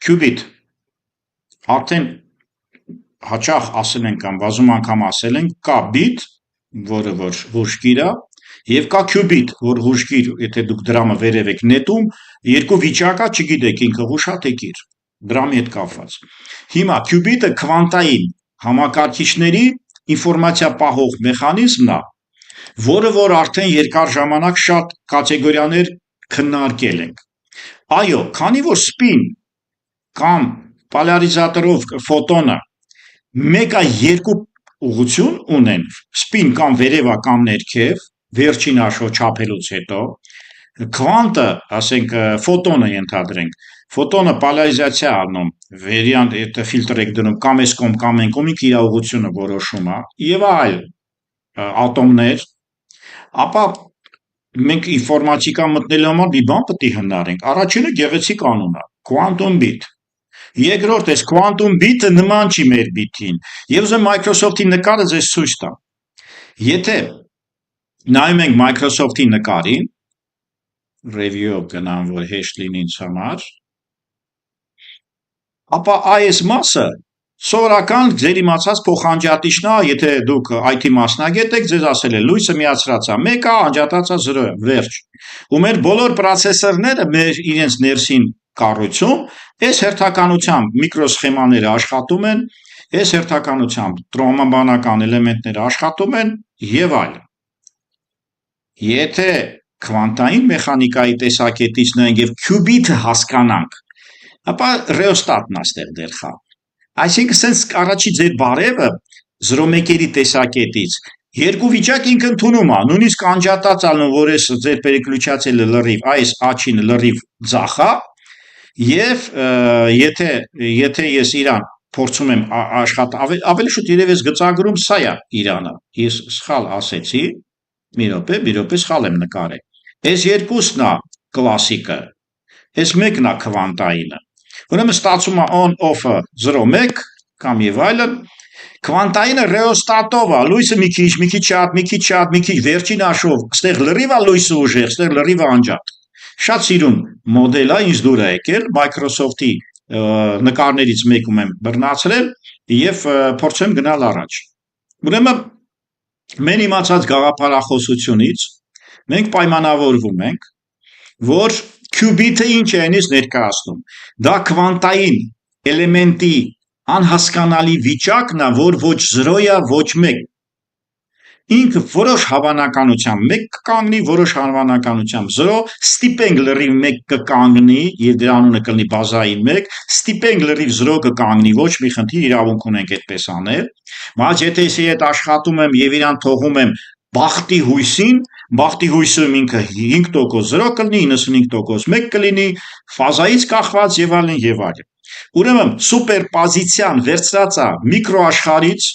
Qubit, արդեն հաճախ ասել ենք կամ բազում անգամ ասել ենք, կա bit, որը որ հուշկիր է, եւ կա qubit, որ հուշկիր, եթե դուք դրամը վերև եք նետում, երկու վիճակ է, չգիտեք ինքը հուշ է թե կիր, դրամի հետ կապված։ Հիմա qubit-ը քվանտային համակարգիչների ինֆորմացիա պահող մեխանիզմն է, որը որ արդեն երկար ժամանակ շատ կատեգորիաներ քննարկել ենք։ Այո, քանի որ spin կամ պոլարիզատորով ֆոտոնը մեկը երկու ուղղություն ունեն, spin կամ վերևա կամ ներքև, վերջին աշխո չափելուց հետո, քվանտը, ասենք ֆոտոնը ենթադրենք, ֆոտոնը պոլարիզացիա անում, վերյան ֆիլտր եք դնում կամ այս կողմ կամ այն կողմ, ինքը իր ուղղությունը որոշում է, եւ այլ ատոմներ, ապա մենք ինֆորմատիկա մտնելու համար մի բան պետք է հնարենք։ Առաջինը գեղեցիկ անուն է, quantum bit։ Երկրորդ էս quantum bit-ը նման չի մեր bit-ին։ Եվ ուզում Microsoft-ի նկարը ձեզ ցույց տամ։ Եթե նայում ենք Microsoft-ի նկարին, review գնամ, որ հեշտ լինի ինձ համար, ապա այս մասը սովորական ձեր իմացած փոխանջատիչն է, եթե դուք IT մասնագետ եք, ձեզ ասել է լույսը միացրած է 1-ը, անջատածը 0-ը, վերջ։ Ու մեր բոլոր պրոցեսորները մեր իրենց ներսին կառույցում այս հերթականությամբ միկրոսխեմաները աշխատում են, այս հերթականությամբ տրոմաբանական էլեմենտները աշխատում են եւ այլն։ Եթե քվանտային մեխանիկայի տեսակետից նայենք եւ qubit-ը հասկանանք, ապա ռեոստատն է ստեղ դեր խաղ։ Այսինքն սենց առաջի ձեր բարևը 0-1-երի տեսակետից երկու վիճակ ինքը ընդունում է, նույնիսկ անջատած ալնում, որ այս ձեր պերեկլյուչացելը լրիվ, այս աչին լրիվ ձախ է, եւ եթե ես իրան փորձում եմ ավելի շուտ երևի ես գծագրում սա է իրանը, ես սխալ ասեցի, մի րոպե սխալ եմ նկարել։ Այս երկուսն է կլասիկը, այս մեկն է քվանտայինը։ Ուրեմն ստացվում է on-off-ը 0-1 կամ եւ այլն, քվանտայինը ռեոստատով է, լույսը մի քիչ շատ, վերջին աշխով, ստեղ լրիվ է լույսը ուժեղ, ստեղ լրիվ է անջատ։ Շատ սիրուն մոդել է, ինձ դուր է եկել, Microsoft-ի նկարներից մեկում եմ բռնացրել եւ փորձեմ գնալ առաջ։ Ուրեմն մեր իմացած գաղափարախոսությունից մենք պայմանավորվում ենք, որ qubit-ը ինչ է այնից ներկայացնում։ Դա քվանտային էլեմենտի անհասկանալի վիճակն է, որ ոչ 0 է, ոչ 1։ Ինքը որոշ հավանականությամբ 1 կկանգնի, որոշ հավանականությամբ 0, ստիպենք լրիվ 1 կկանգնի, եւ դրա անունը կլինի բազային 1, ստիպենք լրիվ 0 կկանգնի, ոչ մի խնդիր, իրավունք ունենք այդպես անել։ Բայց եթե ես հետ աշխատում եմ եւ իրան թողում եմ բախտի հույսին, բախտի հույսում ինքը 5% 0 կլինի, 95% 1 կլինի, ֆազայից կախված եւ այլն եւ այլն։ Ուրեմն սուպերպոզիցիան վերցրած է միկրոաշխարից,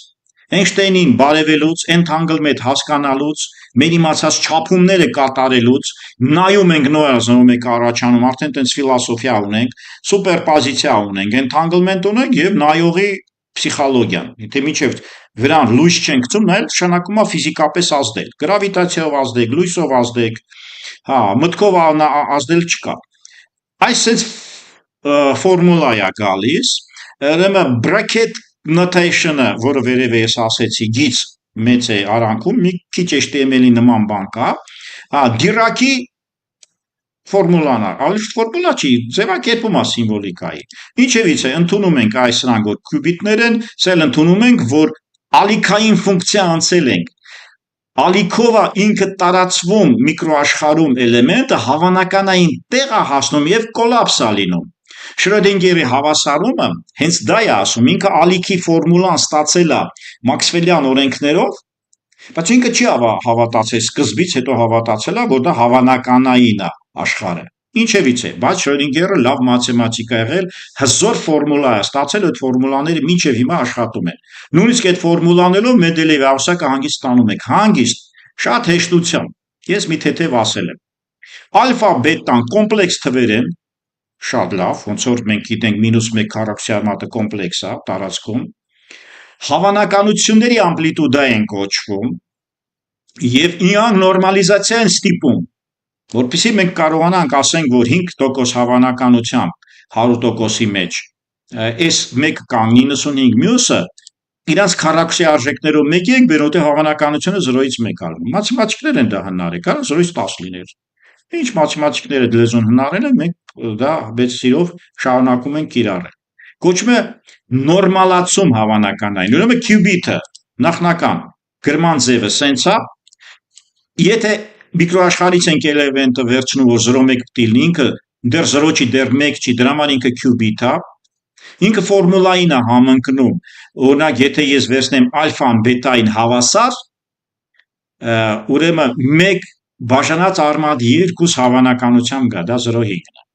Էյնշտեյնին բարևելուց, entanglement հասկանալուց, մեր իմացած չափումները կատարելուց, նայում ենք նոյա 0-1 առաջանում, արդեն տենց ֆիլոսոֆիա ունենք, սուպերպոզիցիա ունենք, entanglement ունենք եւ նայողի փսիխոլոգիան։ Եթե մինչեւ վրան լույս չենք գցում, նայել նշանակում է ֆիզիկապես ազդել, գրավիտացիայով ազդել, լույսով ազդել, հա, մտքով ազդել չկա։ Այս sense ֆորմուլա է գալիս, ուրեմն bracket notation-ը, որը վերևը ես ասեցի, գիծ մեծ է արանքում, մի քիչ HTML-ի նման բան կա, հա, Dirac-ի ֆորմուլան է, ավելի ֆորմուլա չի, ձևակերպում է սիմվոլիկայի։ Ինչևից է, ընդունում ենք այս սրանք, որ qubit-ներ են, սել ընդունում ենք, որ ալիքային ֆունկցիա անցել ենք։ Ալիքով է ինքը տարածվում միկրոաշխարհում էլեմենտը հավանականային տեղ է հասնում եւ կոլապս է լինում։ Շրոդինգերի հավասարումը հենց դա է ասում, ինքը ալիքի ֆորմուլան ստացել է Մաքսվելյան օրենքներով, բայց ինքը չի հավատացել սկզբից, հետո հավատացել է, որ դա հավանականային է աշխարհը։ Ինչևից է, բայց Շրոդինգերը լավ մաթեմատիկ է եղել, հզոր ֆորմուլա է ստացել, այդ ֆորմուլաները մինչև հիմա աշխատում են։ Նույնիսկ այդ ֆորմուլաներով Մենդելեևի ամսակը հանգիստ ստանում եք, հանգիստ, շատ հեշտությամբ։ Ես մի թեթև ասել եմ։ Ալֆա, բետան կոմպլեքս թվեր են, շատ լավ, ոնց որ մենք գիտենք -1 քառակուսի մատը կոմպլեքս է տարածքում, հավանականությունների ամպլիտուդա են կոչվում եւ իրանք նորմալիզացիա են ստիպում, որպեսզի մենք կարողանանք ասենք, որ 5% հավանականությամբ 100%-ի մեջ, այս մեկը կանգնի 95, մյուսը իրանց քառակուսի արժեքներով մեկի եք բերում, թե հավանականությունը 0-ից 1 ալու։ Մաթեմատիկներ են դա հնարել, կարող 0-ից 10 լիներ։ Ինչ մաթեմատիկները լեզուն հնարել են, մենք դա մեծ սիրով շարունակում ենք կիրառել։ Կոչվում է նորմալացում հավանականային։ Ուրեմն qubit-ը նախնական գրման ձևը սենց է, եթե միկրոաշխարհից ենք էլեմենտը վերցնում, որ 0-1 պիտի լինի, ինքը դեռ 0 չի, դեռ 1 չի, դրա համար ինքը qubit է։ Ինքը ֆորմուլային է համընկնում, օրինակ, եթե ես վերցնեմ ալֆան բետային հավասար, ուրեմն 1 բաժանած արմատ 2 հավանականությամբ գա, դա 0.5-ն է։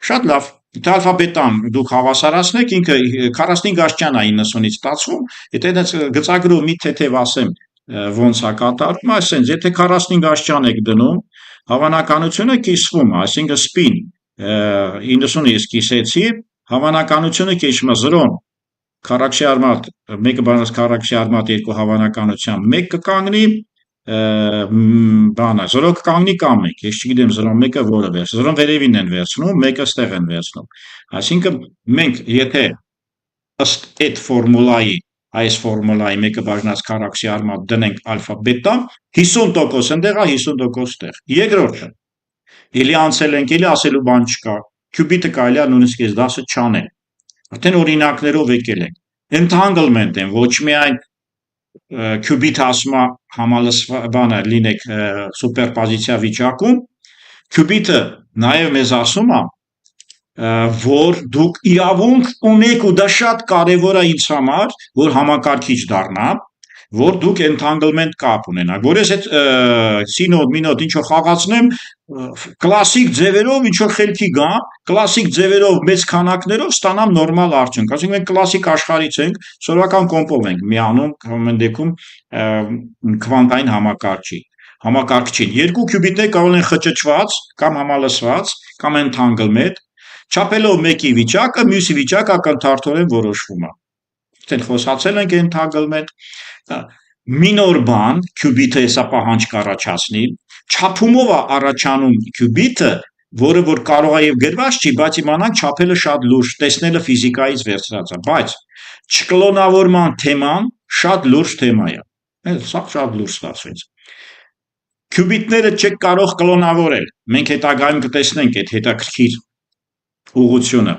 Շատ լավ, եթե ալֆա բետան դուք հավասարացնեք, ինքը 45 աստիճան է 90-ից ստացվում, եթե այդպես գծագրով մի թեթև ասեմ, ոնց է կատարվում, այսինքն, եթե 45 աստիճան եք դնում, հավանականությունը կիսվում է, այսինքն սպին 90-ը ես կիսեցի, հավանականությունը կիսվում է 0-ն քառակուսի արմատ 1 բանաց քառակուսի արմատ 2 հավանականությամբ 1 կկանգնի, բանը 0 կկանգնի կամ 1, ես չգիտեմ 0-1-ը որը վերց, 0-ն վերևին են վերցնում, 1-ը ստեղ են վերցնում, այսինքն մենք եթե ըստ այդ ֆորմուլայի, այս ֆորմուլայի 1 բաժնած քառակուսի արմատ դնենք ալֆա բետա, 50% ընդեղ է, 50% ստեղ։ Երկրորդը, էլի անցել ենք, էլի ասելու բան չկա, qubit-ը կարելի է նույնիսկ այս դասը չանել, արդեն օրինակներով եկել ենք, entanglement են, ոչ միայն qubit-ը ասում է համալսվանը լինեք սուպերպոզիցիա վիճակում, qubit-ը նաև մեզ ասում է, որ դուք իրավունք ունեք ու դա շատ կարևոր է ինձ համար, որ համակարգիչ դառնամ, որ դուք entanglement կապ ունենաք, որ ես այդ սինոդ, մինոդ ինչ որ խաղացնեմ, կլասիկ ձևերով ինչ որ խելքի գա, կլասիկ ձևերով մեծ քանակներով ստանամ նորմալ արդյունք։ Ասենք մենք կլասիկ աշխարհից ենք, սովորական կոմպով ենք միանում, ամեն դեպքում քվանտային համակարգչին։ Երկու qubit-ներ կարող են խճճված կամ համալսված կամ entanglement, չափելով մեկի վիճակը, մյուսի վիճակը ակնթարթորեն որոշվում է։ Այդտեղ խոսացել ենք entanglement, մինոր բան qubit-ը հեսա պահանջ կառաջացնի, չափումով է առաջանում qubit-ը, որը որ կարող է եւ գրված չի, բայց իմանանք չափելը շատ լուրջ, տեսնելը ֆիզիկայից վերցրած է, բայց չկլոնավորման թեման շատ լուրջ թեմա է։ Սա շատ լուրջ ստացվեց։ Qubit-ները չեք կարող կլոնավորել։ Մենք հետագայում կտեսնենք այդ հետաքրքիր ուղղությունը։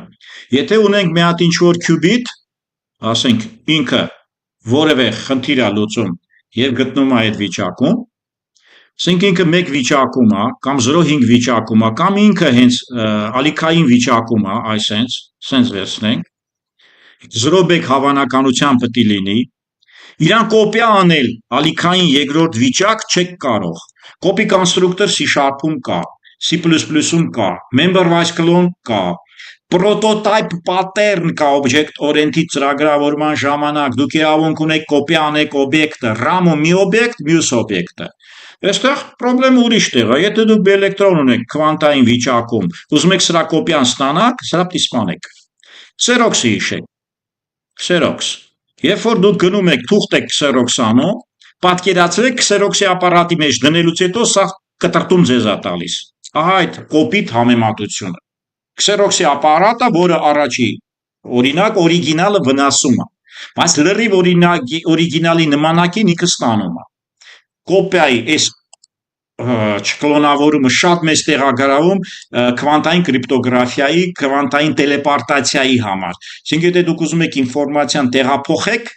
Եթե ունենք մի հատ ինչ-որ qubit, ասենք ինքը որևէ խնդիր է լուծում եւ գտնում է այդ վիճակում, ասենք ինքը 1 վիճակում է կամ 0.5 վիճակում է կամ ինքը հենց ալիքային վիճակում է, այսենց վերցնենք 0.1 հավանականությամբ պետք է լինի, իրան կոպիա անել ալիքային երկրորդ վիճակ չեք կարող։ Copy constructor C#-ում կա, C++-ում կա, member-wise clone կա, prototype pattern կա object-oriented ծրագրավորման ժամանակ, դուք իրավունք ունեք կոպի անեք օբյեկտը, RAM-ը մի օբյեկտ, մյուս օբյեկտը։ Այստեղ խնդրեմ ուրիշ տեղ է, եթե դուք էլեկտրոն ունեք քվանտային վիճակում, ուզում եք սրա կոպիան ստանաք, սրա պիտի սպանեք։ Xerox-ը հիշեք։ Xerox։ Երբ որ դուք գնում եք թուղթ եք Xerox անում, պատկերացրեք Xerox-ի ապարատի մեջ դնելուց հետո սա կտրտում ձեզ է տալիս։ Ահա այդ կոպիտ համեմատությունը։ Xerox-ի ապարատը, որը առաջի օրինակ օրիգինալը վնասում է, բայց լրիվ օրիգինալի նմանակին ինքը ստանում է։ Կոպիայի այս չկլոնավորումը շատ մեծ տեղակայում քվանտային կրիպտոգրաֆիայի, քվանտային տելեպարտացիայի համար։ Այսինքն եթե դուք ուզում եք ինֆորմացիան տեղափոխեք,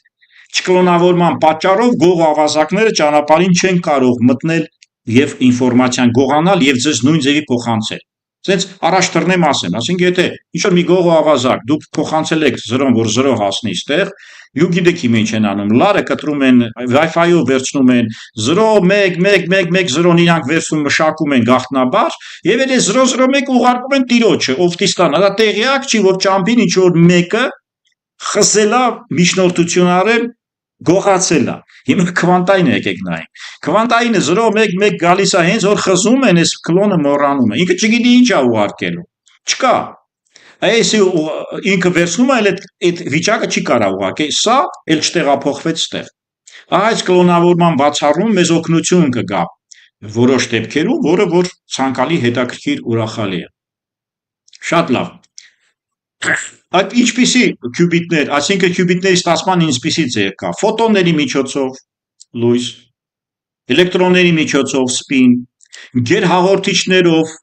չկլոնավորման պատճառով գող ավազակները ճանապարհին չեն կարող մտնել եւ ինֆորմացիան գողանալ եւ ձեզ նույն ձևի փոխանցել։ Սենց առաջ տրնեմ ասեմ, ասենք եթե ինչ-որ մի գող ավազակ դուք փոխանցել եք 0-ն, որ 0 հասնի ստեղ, դուք գիտեք ինչ են անում, լարը կտրում են, Wi-Fi-ով վերցնում են 0 1 1 1 1 0-ն իրանք վերցնում մշակում են գաղտնաբար եւ այդ 001 ուղարկում են տիրոջը, ով տիստան, դա տեղյակ չի, որ ճամփին ինչ որ մեկը խզելա միջնորդություն արել, գողացել է։ Հիմա քվանտային եկեք նայենք։ Քվանտայինը 0 1 1 գալիս է հենց որ խզում են, այս կլոնը մոռանում է։ Ինքը չգիտի ինչ է ուղարկելու։ Չկա։ Այս ինքը վերցնում է, այդ վիճակը չի կարող ուղարկել։ Սա էլ չտեղափոխվեց ստեղ։ Ահա այս կլոնավորման բացառում մեզ օգնություն կգա որոշ դեպքերում, որը որ ցանկալի հետաքրքիր ուրախալի է։ Շատ լավ։ Այդ ինչպիսի քյուբիտներ, այսինքն քյուբիտների ստացման ինչպիսի ձև կա, ֆոտոնների միջոցով լույս, էլեկտրոնների միջոցով սպին, գերհաղորդիչներով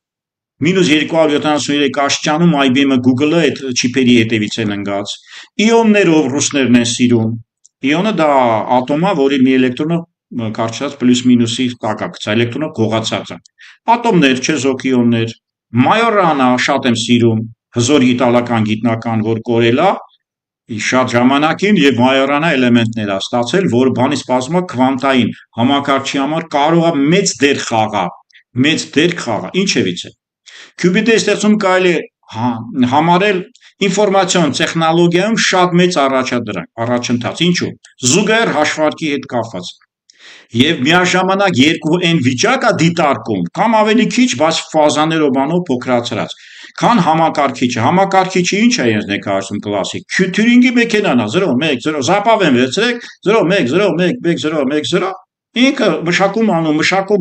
-273 աշճանում IBM-ը Google-ը այդ չիպերի հետևից են ընկած, իոններով ռուսներն են սիրում, իոնը դա ատոմ է, որի մի էլեկտրոնը կարճած պլյուս մինուսի տակ է գցած, էլեկտրոնը գողացած է, ատոմներ, չեզոք իոններ, Մայորանը շատ եմ սիրում, հզոր իտալական գիտնական, որ կորել է շատ ժամանակին եւ Մայորանը էլեմենտներ է ստացել, որ բանի սպասում է քվանտային համակարգչի համար կարող է մեծ դեր խաղա, ինչևից է։ Քյուբիտների ստեղծում կարելի է համարել ինֆորմացիոն տեխնոլոգիայում շատ մեծ առաջընթաց, ինչու՞։ Զուգահեռ հաշվարկի հետ կապված եւ միաժամանակ երկու n վիճակ է դիտարկում, կամ ավելի քիչ, բայց ֆազաներով բանով փոքրացրած, քան համակարգիչը ինչ է իրենց ներկայացնում կլասիկ, Թյուրինգի մեքենան է, 0 1 0 զապավ են վերցրեք, 0 1 0 1 1 0 1 0, ինքը մշակում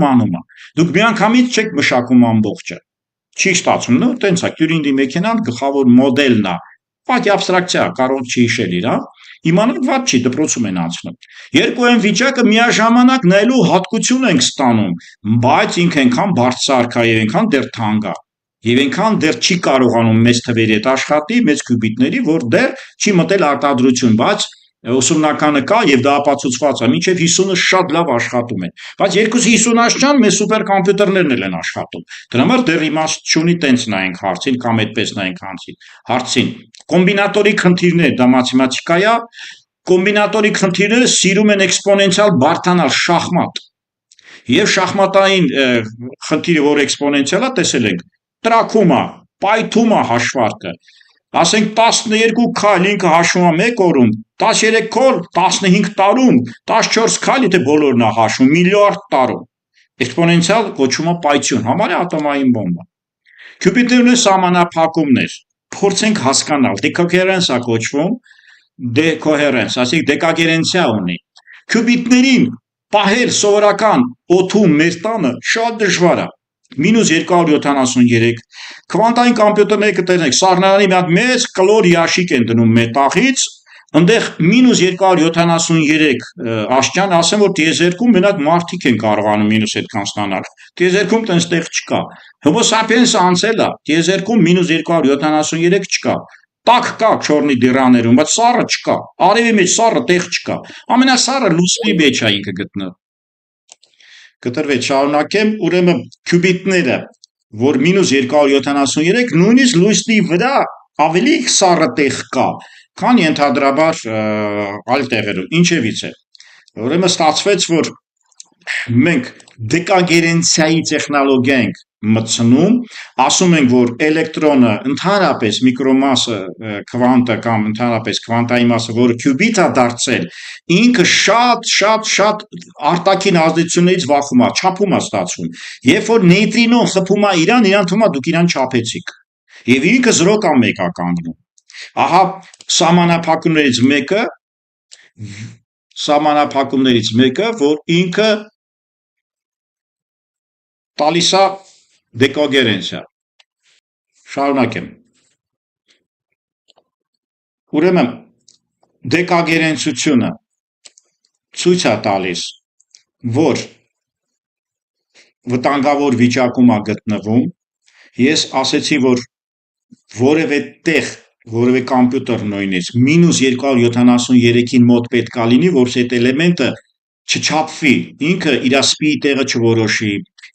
անում է, դուք միանգամից չեք մշակում ամբողջը, չի ստացվում, նո տենց է, Թյուրինգի մեքենան գլխավոր մոդելն է, ուղղակի աբստրակցիա է, կարող չի հիշել իրան, իմանալ ված չի, դպրոցում են անցնում։ Երկու այն վիճակը միաժամանակ նայելու հատկություն ենք ստանում, բայց ինքը այնքան բարձրարք է եւ այնքան դեռ թանկ է։ Եվ այնքան դեռ չի կարողանում մեծ թվերի հետ աշխատի, մեծ քյուբիտների, որ դեռ չի մտել արտադրություն, բայց ուսումնականը կա եւ դա ապացուցված է, մինչեւ 50-ը շատ լավ աշխատում են։ Բայց 250 աշճան մեծ սուպերկոմպյուտերներն էլ են աշխատում։ Դրա համար դեռ իմաստ չունի տենց նայենք հարցին կամ այդպես նայենք հարցին։ Կոմբինատորի խնդիրներ, դա մաթեմատիկա է, կոմբինատորի խնդիրները սիրում են էքսպոնենցիալ բարդանալ շախմատ։ Եվ շախմատային խնդիրը, որ էքսպոնենցիալ է, տեսել ենք, տրաքում է, պայթում է հաշվարկը։ Ասենք 12 քայլ ինքը հաշվում է 1 օրում, 13 քայլ 15 տարում, 14 քայլ եթե բոլորն է հաշվում միլիարդ տարում։ Էքսպոնենցիալ կոչվում է պայթյուն, համարյա ատոմային բոմբա։ Քյուբիտներն են սահմանափակումներ։ Փորձենք հասկանալ, դեկոհերենս է կոչվում, այսինքն դեկագերենցիա ունի։ Քյուբիտներին պահել սովորական օդում մեր տանը շատ դժվար է։ -273 քվանտային կոմպյուտերները կտեսնեք, սառնարանի մի հատ մեծ կլոր ящик են դնում մետաղից, այնտեղ -273 աշճան, ասեմ որ տիեզերքում մենակ մարդիկ են կարողանում մինուս այդքան ստանալ։ Տիեզերքում տենց տեղ չկա։ Homo sapiens-ը անցել է, տիեզերքում -273 չկա։ Տակ կա չորնի դիռաներում, բայց սառը չկա։ Արևի մեջ սառը տեղ չկա։ Ամենասառը լուսնի մեջ է ինքը գտնվում։ Կտրվեց, շարունակեմ, ուրեմն քյուբիտները, որ -273 նույնիսկ լույսի վրա ավելի սառը տեղ կա, քան ենթադրաբար այլ տեղերում։ Ինչևից է։ Ուրեմն ստացվեց, որ մենք դեկագերենցիայի տեխնոլոգիա ենք մտցնում, ասում ենք, որ էլեկտրոնը ընդհանրապես միկրոմասը, քվանտը կամ ընդհանրապես քվանտային մասը, որը քյուբիտ է դարձել, ինքը շատ արտաքին ազդեցություններից վախում է, չափում է ստացվում։ Երբ որ նեյտրինոն խփում է իրան թվում է դուք իրան չափեցիք։ Եվ ինքը 0 կամ 1 է կանգնում։ Ահա սահմանափակումներից մեկը, որ ինքը տալիս է դեկոգերենցիա։ Շարունակեմ։ Ուրեմն դեկագերենցությունը ցույց է տալիս, որ վտանգավոր վիճակում է գտնվում։ Ես ասեցի, որ որևէ տեղ, որևէ կոմպյուտեր նույնիսկ -273-ին մոտ պետք է լինի, որ այդ էլեմենտը չչափվի, ինքը իր սպիի տեղը չորոշի,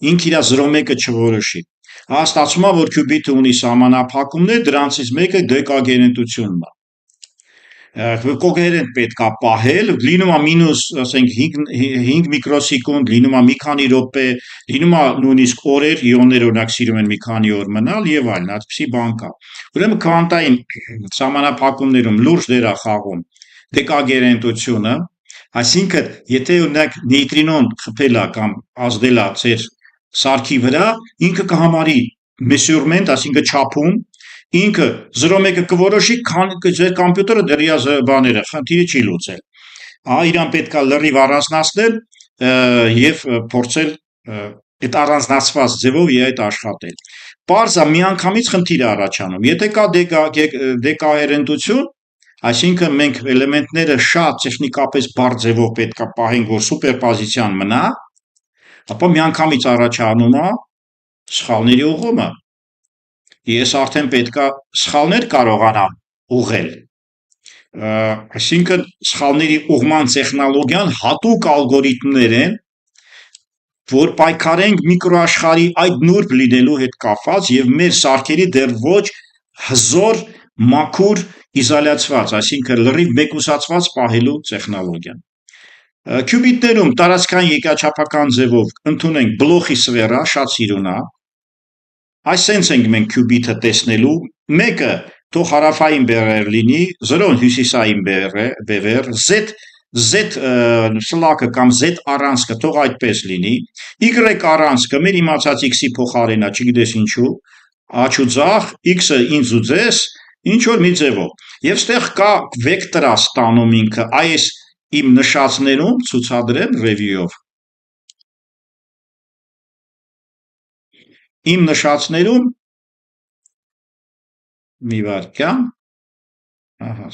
ինքը իր 0,1-ը չորոշի։ Հա ստացվում է, որ քյուբիտը ունի սահմանափակումներ, դրանցից մեկը դեկագերենտությունն է։ Կոհերենտ պետք է պահել, լինում է մինուս, ասենք 5 միկրոսեկունդ, լինում է մի քանի րոպե, լինում է նույնիսկ օրեր, իոններ օրինակ սիրում են մի քանի օր մնալ եւ այլն, այդպիսի բան կա։ Ուրեմն քվանտային սահմանափակումներում լուրջ դեր է խաղում դեկագերենտությունը, այսինքն եթե օրինակ նեյտրինոն խփել է կամ ազդել է ձեր սարքի վրա, ինքը կհամարի measurement, այսինքն չափում, ինքը 0,1-ը կորոշի, ձեր կոմպյուտերը դեռ իր բաները, խնդիրը չի լուծել։ Իրան պետք է լրիվ առանձնացնել եւ փորձել այդ առանձնացված ձևով իր հետ աշխատել։ Պարզ է միանգամից խնդիր է առաջանում։ Եթե կա դեկոհերենտություն, այսինքն մենք էլեմենտները շատ տեխնիկապես բարդ ձևով պետք է պահենք, որ սուպերպոզիցիան մնա, ապա միանգամից առաջանում է սխալների ուղղումը։ Ես արդեն պետքա սխալներ կարողանամ ուղղել։ Այսինքն սխալների ուղղման տեխնոլոգիան հատուկ ալգորիթմներ են, որ պայքարենք միկրոաշխարհի այդ նուրբ լինելու հետ կապված եւ մեր սարքերի դեռ ոչ հզոր, մաքուր, իզոլացված, այսինքն լրիվ մեկուսացված պահելու տեխնոլոգիան։ Քյուբիտներում տարածքային եկեղեցական ձևով ընդունենք բլոխի սվերա, շատ սիրուն է։ Այսենց ենք մենք քյուբիտը տեսնելու, մեկը թող հարավային բևեռ լինի, 0-ն հյուսիսային բևեռ, Z սլակը կամ Z առանցքը թող այդպես լինի, Y առանցքը մեր իմացած X-ի փոխարենա, չգիտես ինչու, աջ ու ձախ, X-ը ինձ ու ձեզ, ինչ որ մի ձևով։ Եվ ստեղ կա վեկտոր է ստանում ինքը, այս իմ նշածներում ցուցադրեմ ռևյուով։ Իմ նշածներում մի վարքյան, ահա,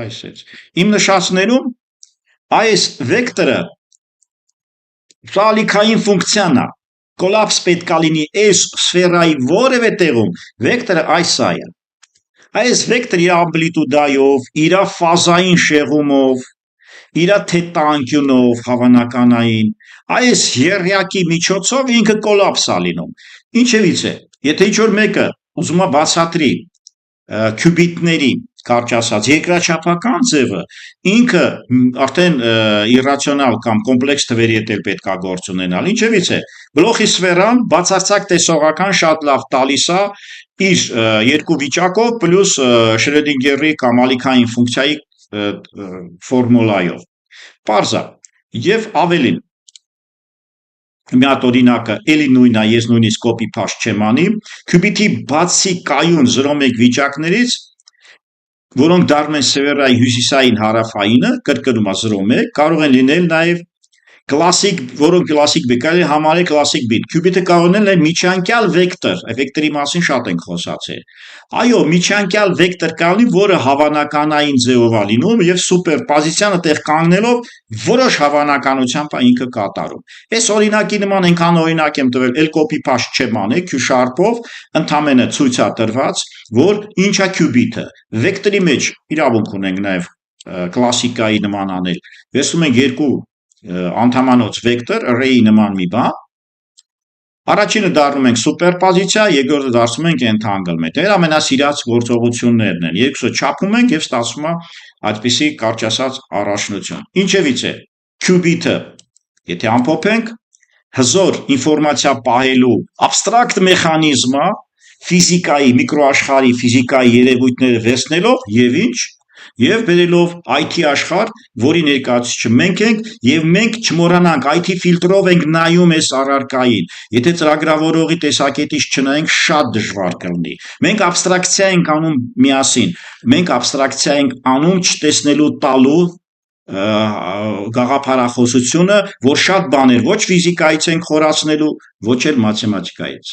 այսպես, իմ նշածներում այս վեկտորը սալիկային ֆունկցիան է, կոլապս պետք է լինի այս սֆերայի որևէ տեղում, վեկտորը այսա է, այս վեկտորը իր ամպլիտուդայով, իր ֆազային շեղումով, իր թետա անկյունով հավանականային, այս եռյակի միջոցով ինքը կոլապս է լինում, ինչևից է, եթե ինչ-որ մեկը ուզում է բացատրի քյուբիտների, կարճ ասած, երկրաչափական ձևը, ինքը արդեն իրացիոնալ կամ կոմպլեքս թվերի հետ էլ պետք է գործ ունենալ, ինչևից է, բլոխի սֆերան բացարձակ տեսողական շատ լավ տալիս է իր երկու վիճակով պլյուս Շրեդինգերի կամ ալիքային ֆունկցիայի ֆորմուլայով, պարզ է, և ավելին, մի հատ օրինակը էլի նույնն է, ես նույնիսկ կոպի փաստ չեմ անի, քյուբիտի բացի կայուն 0,1 վիճակներից, որոնք դառնում են սևեռային հյուսիսային հարավայինը, կրկնում է 0,1, կարող են լինել նաև կլասիկ, որոնք կլասիկ բիտ, կարելի համարել կլասիկ բիտ, քյուբիտը կարող ունենալ նաև միջանկյալ վեկտոր, վեկտորի մասին շատ ենք խոսացել, այո, միջանկյալ վեկտոր կարող լինի, որը հավանականային ձևով է լինում և սուպերպոզիցիանը տեղ կանգնելով որոշ հավանականությամբ ինքը կատարում։ Այս օրինակի նման այնքան օրինակ եմ տվել, էլ կոպի փաստ չեմ անել, Q-sharp-ով ընդամենը ցույց է տրված, որ ինչ է քյուբիտը։ Վեկտորի մեջ իրավունք ունենք նաև կլասիկայի նման անել։ Վերցնում ենք երկու անդամանոց վեկտոր, array-ի նման մի բան, առաջինը դառնում ենք սուպերպոզիցիա, երկրորդը դարձնում ենք entanglement, դեր ամենասիրած գործողություններն են, երկուսը չափում ենք և ստացվում է այդպիսի կարճ ասած առաջնություն։ Ինչևից է, քյուբիտը, եթե ամփոփենք, հզոր ինֆորմացիա պահելու abstract մեխանիզմ է, ֆիզիկայի, միկրոաշխարհի ֆիզիկայի երևույթները վերցնելով և ինչ, և բերելով IT աշխարհ, որի ներկայացուցիչը մենք ենք, և մենք չմոռանանք IT ֆիլտրով ենք նայում այս առարկային, եթե ծրագրավորողի տեսակետից չնայենք շատ դժվար կլինի, մենք աբստրակցիա ենք անում միասին, մենք աբստրակցիա ենք անում չտեսնելու տալու գաղափարախոսությունը, որ շատ բաներ ոչ ֆիզիկայից ենք խորացնելու, ոչ էլ մաթեմատիկայից։